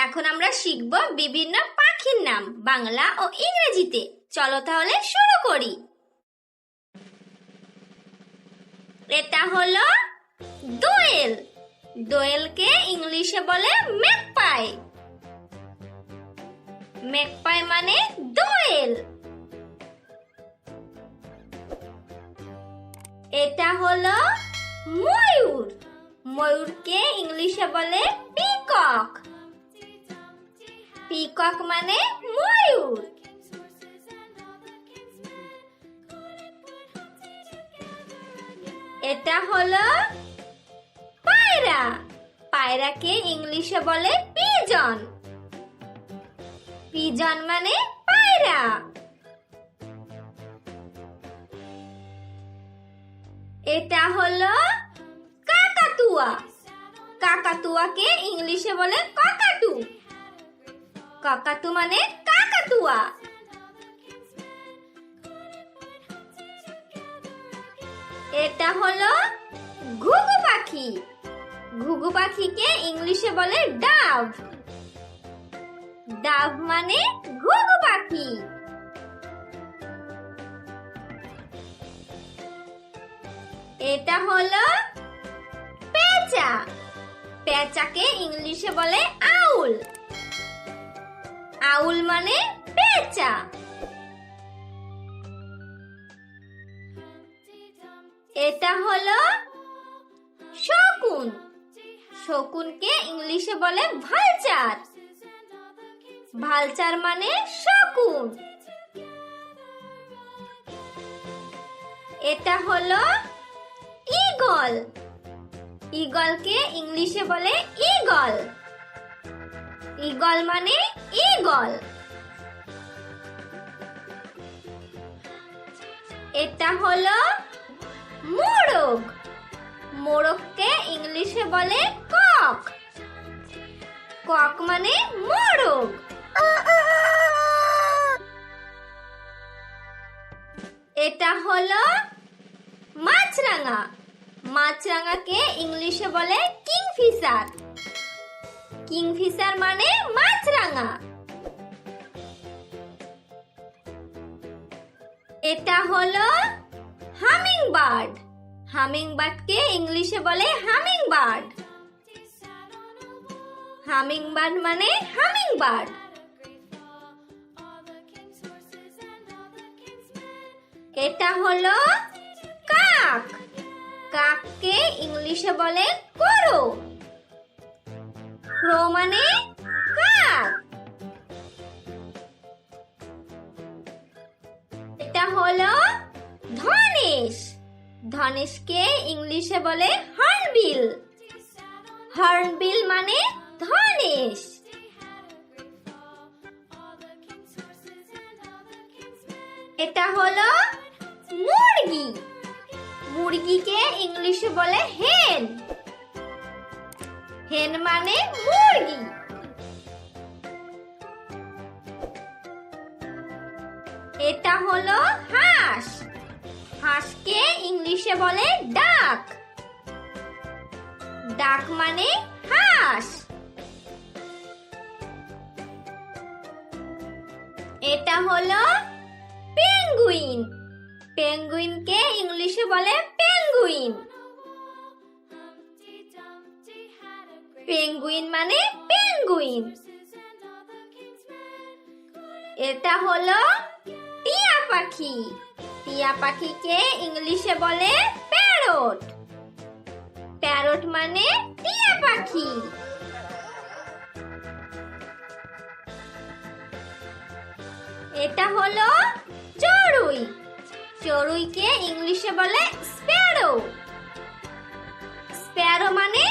এখন আমরা শিখব বিভিন্ন পাখির নাম বাংলা ও ইংরেজিতে। চলো তাহলে শুরু করি। এটা হলো দোয়েল। দোয়েলকে ইংলিশে বলে ম্যাগপাই। ম্যাগপাই মানে দোয়েল। এটা হলো ময়ূর। ময়ূরকে ইংলিশে বলে পিকক। পিকক মানে ময়ূর। এটা হলো পায়রা। পায়রাকে ইংলিশে বলে পিজন। পিজন মানে পায়রা। এটা হলো কাকাতুয়া। কাকাতুয়াকে ইংলিশে বলে কাকাতু। কাকাতু মানে কাকাতুয়া। এটা হলো ঘুঘু পাখি। ঘুঘু পাখিকে ইংলিশে বলে ডাভ। ডাভ মানে ঘুঘু পাখি। এটা হলো পেঁচা। পেঁচাকে ইংলিশে বলে আউল। আউল মানে পেঁচা। এটা হলো শকুন। শকুনকে ইংলিশে বলে ভালচার। ভালচার মানে শকুন। এটা হলো ঈগল। ঈগলকে ইংলিশে বলে ঈগল। ঈগল মানে ঈগল। এটা হলো মোরগ। মোরগকে ইংলিশে বলে কক। কক মানে মোরগ। এটা হলো মাছরাঙা। মাছরাঙাকে ইংলিশে বলে কিংফিশার। কিংফিশার মানে মাছরাঙা। এটা হলো হামিংবার্ড। হামিংবার্ডকে ইংলিশে বলে হামিংবার্ড। হামিংবার্ড মানে হামিংবার্ড। এটা হলো কাক। কাককে ইংলিশে বলে ক্রো। ক্রো মানে কাক। এটা হলো ধনেশ। ধনেশকে ইংলিশে বলে হর্নবিল। হর্নবিল মানে ধনেশ। এটা হলো মুরগি। মুরগিকে ইংলিশে বলে হেন। হেন মানে মুরগি। এটা হলো হাঁস। হাঁসকে ইংলিশে বলে ডাক। ডাক মানে হাঁস। এটা হলো পেঙ্গুইন। পেঙ্গুইনকে ইংলিশে বলে পেঙ্গুইন। পেঙ্গুইন মানে পেঙ্গুইন। এটা হলো টিয়া পাখি। টিয়া পাখিকে ইংলিশে বলে প্যারট। প্যারট মানে টিয়া পাখি। এটা হলো চড়ুই। চড়ুইকে ইংলিশে বলে স্প্যারো। স্প্যারো মানে